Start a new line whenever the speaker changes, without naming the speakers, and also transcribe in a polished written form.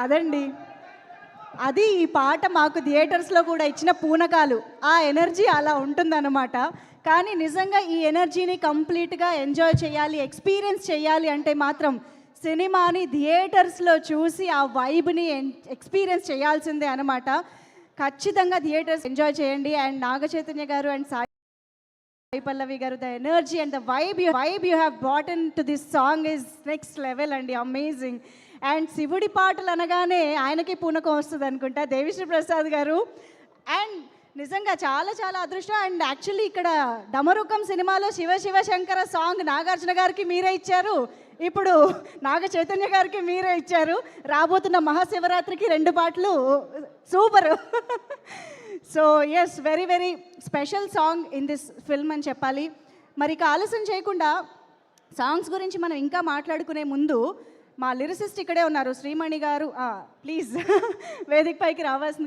అదండి. అది ఈ పాట మాకు థియేటర్స్‌లో కూడా ఇచ్చిన పూనకాలు. ఆ ఎనర్జీ అలా ఉంటుందన్నమాట. కానీ నిజంగా ఈ ఎనర్జీని కంప్లీట్‌గా ఎంజాయ్ చేయాలి, ఎక్స్‌పీరియన్స్ చేయాలి అంటే మాత్రం సినిమాని థియేటర్స్‌లో చూసి ఆ వైబ్‌ని ఎక్స్‌పీరియన్స్ చేయాల్సిందే అనమాట. ఖచ్చితంగా థియేటర్స్ ఎంజాయ్ చేయండి. అండ్ నాగ చైతన్య గారు అండ్ సాయి పల్లవి గారు, the energy and the vibe you have brought in to this song is next level అండి, అమేజింగ్. అండ్ శివుడి పాటలు అనగానే ఆయనకి పూనకం వస్తుంది అనుకుంటా, దేవిశ్రీ ప్రసాద్ గారు. అండ్ నిజంగా చాలా చాలా అదృష్టం. అండ్ యాక్చువల్లీ ఇక్కడ డమరుకం సినిమాలో శివ శివ శంకర సాంగ్ నాగార్జున గారికి మీరే ఇచ్చారు, ఇప్పుడు నాగ చైతన్య గారికి మీరే ఇచ్చారు. రాబోతున్న మహాశివరాత్రికి 2 పాటలు super. So yes, very very special song in this film అని చెప్పాలి. మరి ఇక ఆలస్యం చేయకుండా సాంగ్స్ గురించి మనం ఇంకా మాట్లాడుకునే ముందు మా లిరిసిస్ట్ ఇక్కడే ఉన్నారు, శ్రీమణి గారు. ప్లీజ్ వేదిక పైకి రావాల్సింది.